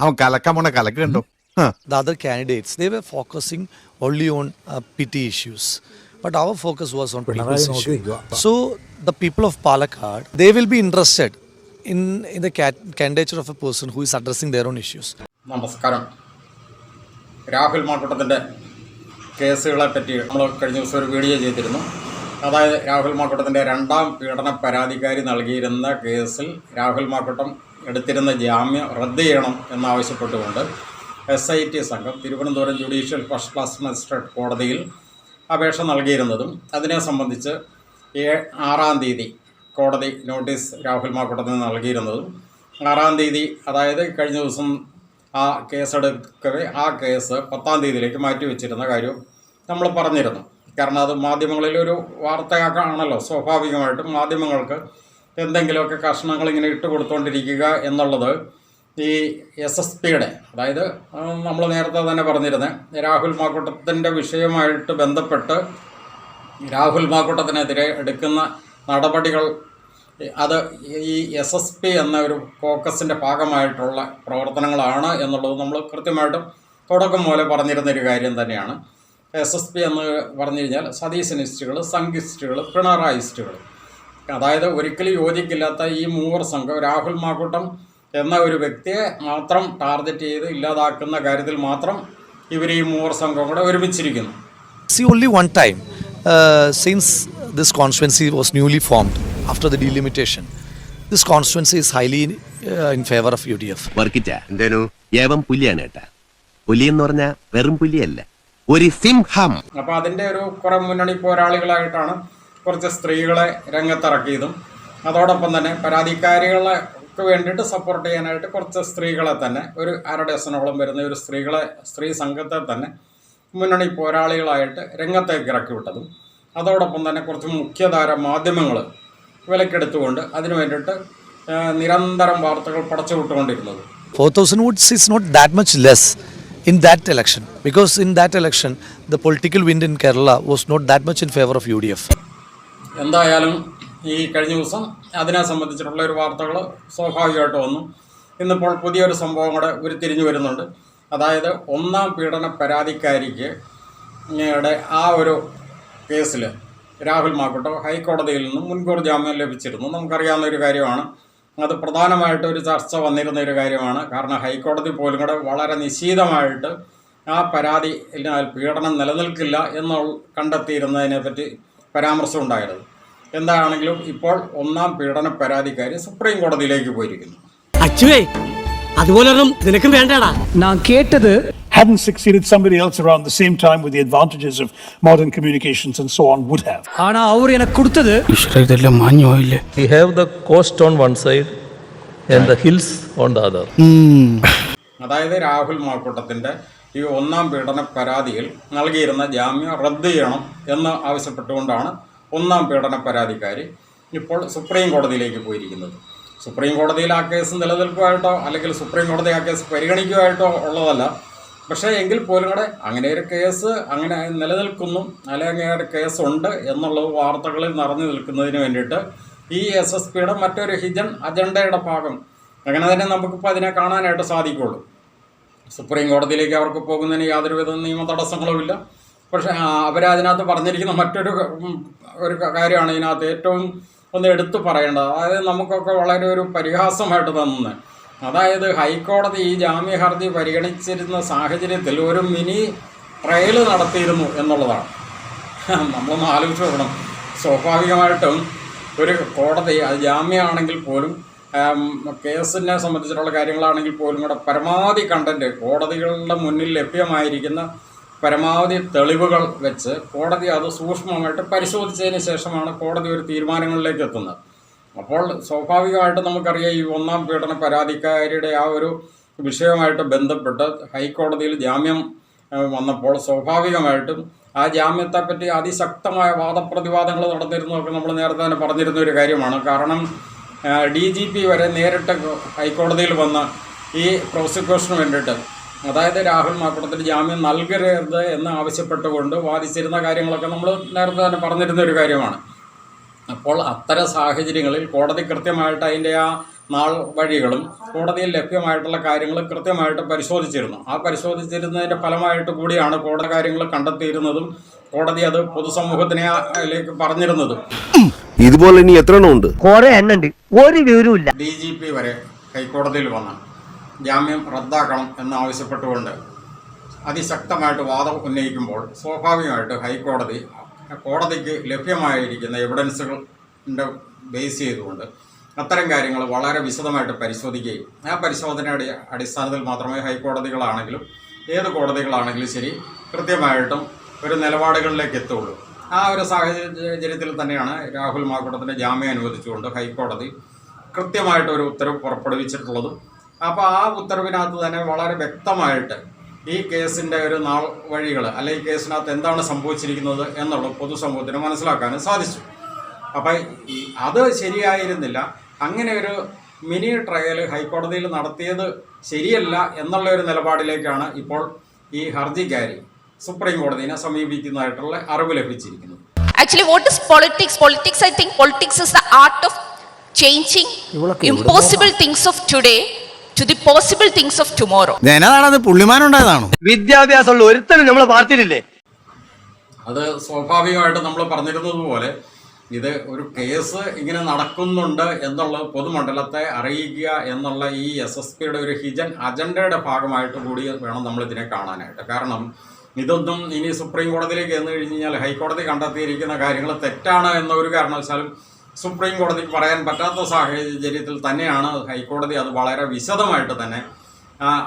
അവൻ കലക്കാൻ കലക്ക് കണ്ടോ. The other candidates, they were focusing only on petty issues. But our focus was on people's issues. So the people of Palakkad, they will be interested in the candidature of a person who is addressing their own issues. നമസ്കാരം. രാഹുൽ മാക്കൂട്ടത്തിൻ്റെ കേസുകളെ പറ്റി നമ്മൾ കഴിഞ്ഞ ദിവസം ഒരു video ചെയ്തിരുന്നു. അതായത് രാഹുൽ മാക്കൂട്ടത്തിൻ്റെ രണ്ടാം പീഡന പരാതിക്കാരി നൽകിയിരുന്ന കേസിൽ രാഹുൽ മാക്കൂട്ടം എടുത്തിരുന്ന ജാമ്യം റദ്ദ് ചെയ്യണം എന്നാവശ്യപ്പെട്ടുകൊണ്ട് SIT സംഘം Thiruvananthapuram judicial first class magistrate കോടതിയിൽ അപേക്ഷ നൽകിയിരുന്നതും അതിനെ സംബന്ധിച്ച് 6-ാം തീയതി കോടതി നോട്ടീസ് രാഹുൽ മാക്കൂട്ടത്തിന് നൽകിയിരുന്നതും 6-ാം തീയതി അതായത് കഴിഞ്ഞ ദിവസം ആ കേസെടുക്കവേ ആ കേസ് 10-ാം തീയതിയിലേക്ക് മാറ്റിവെച്ചിരുന്ന കാര്യം നമ്മൾ പറഞ്ഞിരുന്നു. കാരണം അത് മാധ്യമങ്ങളിലൊരു വാർത്തയാക്കാണല്ലോ. സ്വാഭാവികമായിട്ടും മാധ്യമങ്ങൾക്ക് എന്തെങ്കിലുമൊക്കെ കഷ്ണങ്ങൾ ഇങ്ങനെ ഇട്ട് കൊടുത്തുകൊണ്ടിരിക്കുക എന്നുള്ളത് ഈ SSPയുടെ അതായത് നമ്മൾ നേരത്തെ തന്നെ പറഞ്ഞിരുന്നത് രാഹുൽ മാക്കൂട്ടത്തിൻ്റെ വിഷയമായിട്ട് ബന്ധപ്പെട്ട് രാഹുൽ മാക്കൂട്ടത്തിനെതിരെ എടുക്കുന്ന നടപടികൾ അത് ഈ SSP എന്ന ഒരു ഫോക്കസിൻ്റെ ഭാഗമായിട്ടുള്ള പ്രവർത്തനങ്ങളാണ് എന്നുള്ളത് നമ്മൾ കൃത്യമായിട്ടും തുടക്കം പോലെ പറഞ്ഞിരുന്നൊരു കാര്യം തന്നെയാണ്. SSP എന്ന് പറഞ്ഞു കഴിഞ്ഞാൽ സതീശനിസ്റ്റുകൾ, സംഘിസ്റ്റുകൾ, പിണറായിസ്റ്റുകൾ, അതായത് ഒരിക്കലും യോജിക്കില്ലാത്ത ഈ മൂവർ സംഘം രാഹുൽ മാക്കൂട്ടം എന്ന ഒരു വ്യക്തിയെ മാത്രം ടാർഗറ്റ് ചെയ്ത് ഇല്ലാതാക്കുന്ന കാര്യത്തിൽ മാത്രം ഇവർ ഈ മൂവർ സംഘം കൂടെ ഒരുമിച്ചിരിക്കുന്നു. See, only one time since this constituency was newly formed after the delimitation, this constituency is highly in favor of UDF. വർക്കിച്ച എന്തേനു ഏവം പുലിയാണ് കേട്ടാ. പുലി എന്ന് പറഞ്ഞാൽ വെറും പുലിയല്ല, ഒരു സിംഹം. അപ്പോൾ അതിൻ്റെ ഒരു കുറേ മുന്നണി പോരാളികളായിട്ടാണ് കുറച്ച് സ്ത്രീകളെ രംഗത്തിറക്കിയതും അതോടൊപ്പം തന്നെ പരാതിക്കാരികൾക്ക് വേണ്ടിയിട്ട് സപ്പോർട്ട് ചെയ്യാനായിട്ട് കുറച്ച് സ്ത്രീകളെ തന്നെ ഒരു 1/2 ഡസനോളം വരുന്ന ഒരു സ്ത്രീ സംഘത്തെ തന്നെ മുന്നണി പോരാളികളായിട്ട് രംഗത്തേക്ക് ഇറക്കി വിട്ടതും അതോടൊപ്പം തന്നെ കുറച്ച് മുഖ്യധാര മാധ്യമങ്ങൾ വിലക്കെടുത്തുകൊണ്ട് അതിനു വേണ്ടിയിട്ട് നിരന്തരം വാർത്തകൾ പടച്ചുവിട്ടുകൊണ്ടിരുന്നത്. 4,000 votes is not that much less in that election, because in that election the political wind in Kerala was not that much in favor of UDF. എന്തായാലും ഈ കഴിഞ്ഞ ദിവസം അതിനെ സംബന്ധിച്ചിട്ടുള്ള ഒരു വാർത്തകൾ സ്വാഭാവികമായിട്ട് വന്നു. ഇന്നിപ്പോൾ പുതിയൊരു സംഭവം കൂടെ ഉരുത്തിരിഞ്ഞു വരുന്നുണ്ട്. അതായത് 1-ാം പീഡന പരാതിക്കാരിക്ക് ആ ഒരു കേസിൽ രാഹുൽ മാക്കൂട്ടം ഹൈക്കോടതിയിൽ നിന്നും മുൻകൂർ ജാമ്യം ലഭിച്ചിരുന്നു. നമുക്കറിയാവുന്ന ഒരു കാര്യമാണ്. അത് പ്രധാനമായിട്ട് ഒരു ചർച്ച വന്നിരുന്ന ഒരു കാര്യമാണ്. കാരണം ഹൈക്കോടതി പോലും കൂടെ വളരെ നിശിതമായിട്ട് ആ പരാതിയിൽ പീഡനം നിലനിൽക്കില്ല എന്ന് കണ്ടെത്തിയിരുന്നതിനെ പറ്റി പരാമർശം ഉണ്ടായിരുന്നു. എന്താണെങ്കിലും ഇപ്പോൾ 1-ാം പീഡന പരാതിക്കാരി സുപ്രീം കോടതിയിലേക്ക് പോയിരിക്കുന്നു. Hadn't succeeded, somebody else around the same time with the advantages of modern communications and so on would have. We have the coast on one side and the hills on the other. അതായത് രാഹുൽ മാക്കൂട്ടത്തിൻ്റെ ഈ 1-ാം പീഡന പരാതിയിൽ നൽകിയിരുന്ന ജാമ്യം റദ്ദ് ചെയ്യണം എന്ന് ആവശ്യപ്പെട്ടുകൊണ്ടാണ് 1-ാം പീഡന പരാതിക്കാരി ഇപ്പോൾ സുപ്രീം കോടതിയിലേക്ക് പോയിരിക്കുന്നത്. സുപ്രീം കോടതിയിൽ ആ കേസ് നിലനിൽക്കുമായിട്ടോ അല്ലെങ്കിൽ സുപ്രീം കോടതി ആ കേസ് പരിഗണിക്കുമായിട്ടോ ഉള്ളതല്ല. പക്ഷേ എങ്കിൽ പോലും കൂടെ അങ്ങനെ ഒരു കേസ് അങ്ങനെ നിലനിൽക്കുന്നു അല്ലെങ്കിൽ ഒരു കേസുണ്ട് എന്നുള്ള വാർത്തകളിൽ നിറഞ്ഞു നിൽക്കുന്നതിന് വേണ്ടിയിട്ട് ഈ SSPയുടെ മറ്റൊരു ഹിഡൻ അജണ്ടയുടെ ഭാഗം അങ്ങനെ തന്നെ നമുക്കിപ്പോൾ അതിനെ കാണാനായിട്ട് സാധിക്കുള്ളൂ. സുപ്രീം കോടതിയിലേക്ക് അവർക്ക് പോകുന്നതിന് യാതൊരുവിധ നിയമ തടസ്സങ്ങളുമില്ല. പക്ഷേ അവരതിനകത്ത് പറഞ്ഞിരിക്കുന്ന മറ്റൊരു കാര്യമാണ് ഇതിനകത്ത് ഏറ്റവും ഒന്ന് എടുത്തു പറയേണ്ടത്. അതായത് നമുക്കൊക്കെ വളരെ ഒരു പരിഹാസമായിട്ട് തന്നെ, അതായത് ഹൈക്കോടതി ഈ ജാമ്യ ഹർജി പരിഗണിച്ചിരുന്ന സാഹചര്യത്തിൽ ഒരു മിനി ട്രയൽ നടത്തിയിരുന്നു എന്നുള്ളതാണ്. നമ്മളൊന്ന് ആലോചിച്ച് നോക്കണം. സ്വാഭാവികമായിട്ടും ഒരു കോടതി അത് ജാമ്യമാണെങ്കിൽ പോലും കേസിനെ സംബന്ധിച്ചിട്ടുള്ള കാര്യങ്ങളാണെങ്കിൽ പോലും കൂടെ പരമാവധി കണ്ടൻറ്റ് കോടതികളുടെ മുന്നിൽ ലഭ്യമായിരിക്കുന്ന പരമാവധി തെളിവുകൾ വെച്ച് കോടതി അത് സൂക്ഷ്മമായിട്ട് പരിശോധിച്ചതിന് ശേഷമാണ് കോടതി ഒരു തീരുമാനങ്ങളിലേക്ക് എത്തുന്നത്. അപ്പോൾ സ്വാഭാവികമായിട്ട് നമുക്കറിയാം ഈ 1-ാം പീഡന പരാതിക്കാരിയുടെ ആ ഒരു വിഷയവുമായിട്ട് ബന്ധപ്പെട്ട് ഹൈക്കോടതിയിൽ ജാമ്യം വന്നപ്പോൾ സ്വാഭാവികമായിട്ടും ആ ജാമ്യത്തെപ്പറ്റി അതിശക്തമായ വാദപ്രതിവാദങ്ങൾ നടന്നിരുന്നതൊക്കെ നമ്മൾ നേരത്തെ തന്നെ പറഞ്ഞിരുന്ന ഒരു കാര്യമാണ്. കാരണം DGP വരെ നേരിട്ട് ഹൈക്കോടതിയിൽ വന്ന ഈ പ്രോസിക്യൂഷന് വേണ്ടിയിട്ട് അതായത് രാഹുൽ മാക്കൂട്ടത്തിന് ജാമ്യം നൽകരുത് എന്ന് ആവശ്യപ്പെട്ടുകൊണ്ട് വാദിച്ചിരുന്ന കാര്യങ്ങളൊക്കെ നമ്മൾ നേരത്തെ തന്നെ പറഞ്ഞിരുന്ന ഒരു കാര്യമാണ്. അപ്പോൾ അത്തരം സാഹചര്യങ്ങളിൽ കോടതി കൃത്യമായിട്ട് അതിൻ്റെ ആ നാൾ വഴികളും കോടതിയിൽ ലഭ്യമായിട്ടുള്ള കാര്യങ്ങൾ കൃത്യമായിട്ട് പരിശോധിച്ചിരുന്നു. ആ പരിശോധിച്ചിരുന്നതിൻ്റെ ഫലമായിട്ട് കൂടിയാണ് കോടതി കാര്യങ്ങൾ കണ്ടെത്തിയിരുന്നതും കോടതി അത് പൊതുസമൂഹത്തിലേക്ക് പറഞ്ഞിരുന്നതും. ഇതുപോലെ ഇനി എത്ര എണ്ണം ഉണ്ട്? കുറെ എണ്ണുണ്ട്, ഒരു വിവരമില്ല. DGP വരെ ഹൈക്കോടതിയിൽ വന്ന് ജാമ്യം റദ്ദാക്കണം എന്നാവശ്യപ്പെട്ടുകൊണ്ട് അതിശക്തമായിട്ട് വാദം ഉന്നയിക്കുമ്പോൾ സ്വാഭാവികമായിട്ട് കോടതിക്ക് ലഭ്യമായിരിക്കുന്ന എവിഡൻസുകളുടെ ബേസ് ചെയ്തുകൊണ്ട് അത്തരം കാര്യങ്ങൾ വളരെ വിശദമായിട്ട് പരിശോധിക്കുകയും ആ പരിശോധനയുടെ അടിസ്ഥാനത്തിൽ മാത്രമേ ഹൈക്കോടതികളാണെങ്കിലും ഏത് കോടതികളാണെങ്കിലും ശരി കൃത്യമായിട്ടും ഒരു നിലപാടുകളിലേക്ക് എത്തുള്ളൂ. ആ ഒരു സാഹചര്യത്തിൽ തന്നെയാണ് രാഹുൽ മാങ്കൂട്ടത്തിന് ജാമ്യം അനുവദിച്ചുകൊണ്ട് ഹൈക്കോടതി കൃത്യമായിട്ട് ഒരു ഉത്തരവ് പുറപ്പെടുവിച്ചിട്ടുള്ളതും. അപ്പോൾ ആ ഉത്തരവിനകത്ത് തന്നെ വളരെ വ്യക്തമായിട്ട് ഈ കേസിൻ്റെ ഒരു നാൾ വഴികൾ അല്ലെങ്കിൽ കേസിനകത്ത് എന്താണ് സംഭവിച്ചിരിക്കുന്നത് എന്നുള്ളത് പൊതുസമൂഹത്തിന് മനസ്സിലാക്കാനും സാധിച്ചു. അപ്പം അത് ശരിയായിരുന്നില്ല. അങ്ങനെ ഒരു മിനി ട്രയൽ ഹൈക്കോടതിയിൽ നടത്തിയത് ശരിയല്ല എന്നുള്ള ഒരു നിലപാടിലേക്കാണ് ഇപ്പോൾ ഈ ഹർജിക്കാരി സുപ്രീം കോടതിയെ സമീപിക്കുന്നതായിട്ടുള്ള അറിവ് ലഭിച്ചിരിക്കുന്നത്. Actually, what is politics? Politics, I think politics is the art of changing impossible things of today to the possible things of tomorrow. ഞാനതാണത് പുള്ളിമാനുണ്ടായതാണോ? വിദ്യാഭ്യാസമുള്ള ഒരുത്തനും നമ്മളെ പാർട്ടിയിലില്ലേ? അത് സ്വാഭാവികമായിട്ട് നമ്മൾ പറഞ്ഞിരുന്നത് പോലെ ഇത് ഒരു കേസ് ഇങ്ങനെ നടക്കുന്നുണ്ട് എന്നുള്ളത് പൊതുമണ്ഡലത്തെ അറിയിക്കുക എന്നുള്ള ഈ SSPയുടെ ഒരു ഹിജൻ അജണ്ടയുടെ ഭാഗമായിട്ട് കൂടി വേണം നമ്മൾ ഇതിനെ കാണാനായിട്ട്. കാരണം ഇതൊന്നും ഇനി സുപ്രീം കോടതിയിലേക്ക് ചെന്ന് കഴിഞ്ഞാൽ ഹൈക്കോടതി കണ്ടെത്തിയിരിക്കുന്ന കാര്യങ്ങൾ തെറ്റാണ് എന്ന ഒരു കാരണവശാലും സുപ്രീം കോടതിക്ക് പറയാൻ പറ്റാത്ത സാഹചര്യത്തിൽ തന്നെയാണ് ഹൈക്കോടതി അത് വളരെ വിശദമായിട്ട് തന്നെ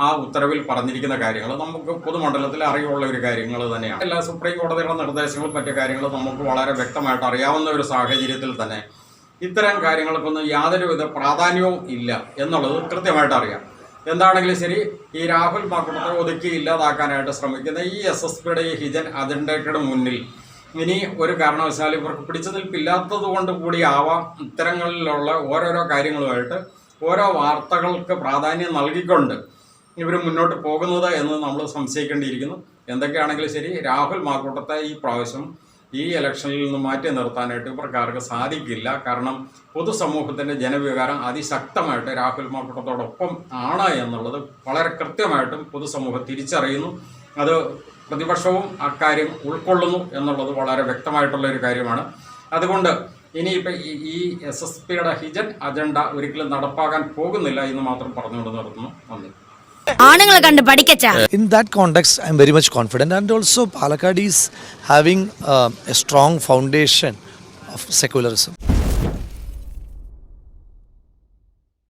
ആ ഉത്തരവിൽ പറഞ്ഞിരിക്കുന്ന കാര്യങ്ങൾ നമുക്ക് പൊതുമണ്ഡലത്തിൽ അറിവുള്ള ഒരു കാര്യങ്ങൾ തന്നെയാണ്. എല്ലാ സുപ്രീം കോടതിയുടെ നിർദ്ദേശങ്ങളും മറ്റു കാര്യങ്ങളും നമുക്ക് വളരെ വ്യക്തമായിട്ട് അറിയാവുന്ന ഒരു സാഹചര്യത്തിൽ തന്നെ ഇത്തരം കാര്യങ്ങൾക്കൊന്നും യാതൊരുവിധ പ്രാധാന്യവും ഇല്ല എന്നുള്ളത് കൃത്യമായിട്ട് അറിയാം. എന്താണെങ്കിലും ശരി, ഈ രാഹുൽ മാങ്കൂട്ടത്തെ ഒതുക്കി ഇല്ലാതാക്കാനായിട്ട് ശ്രമിക്കുന്ന ഈ SSPയുടെ ഈ ഹിജൻ അജണ്ടയുടെ മുന്നിൽ ഇനി ഒരു കാരണവശാലും ഇവർക്ക് പിടിച്ചു നിൽപ്പില്ലാത്തത് കൊണ്ട് കൂടി ആവാം ഇത്തരങ്ങളിലുള്ള ഓരോരോ കാര്യങ്ങളുമായിട്ട് ഓരോ വാർത്തകൾക്ക് പ്രാധാന്യം നൽകിക്കൊണ്ട് ഇവർ മുന്നോട്ട് പോകുന്നത് എന്ന് നമ്മൾ സംശയിക്കേണ്ടിയിരിക്കുന്നു. എന്തൊക്കെയാണെങ്കിലും ശരി, രാഹുൽ മാങ്കൂട്ടത്തെ ഈ പ്രാവശ്യം ഈ ഇലക്ഷനിൽ നിന്ന് മാറ്റി നിർത്താനായിട്ട് ഇവർക്കാർക്ക് സാധിക്കില്ല. കാരണം പൊതുസമൂഹത്തിൻ്റെ ജനവികാരം അതിശക്തമായിട്ട് രാഹുൽ മാങ്കൂട്ടത്തോടൊപ്പം ആണ് എന്നുള്ളത് വളരെ കൃത്യമായിട്ടും പൊതുസമൂഹം തിരിച്ചറിയുന്നു. അത് പ്രതിപക്ഷവും അക്കാര്യം ഉൾക്കൊള്ളുന്നു എന്നുള്ളത് വളരെ വ്യക്തമായിട്ടുള്ള ഒരു കാര്യമാണ്. അതുകൊണ്ട് ഇനിയിപ്പോൾ ഈ SSPയുടെ ഹിജൻ അജണ്ട ഒരിക്കലും നടപ്പാക്കാൻ പോകുന്നില്ല എന്ന് മാത്രം പറഞ്ഞുകൊണ്ട് നിർത്തുന്നു. നന്ദി. In that context, I am very much confident, and also Palakkad is having a strong foundation of secularism.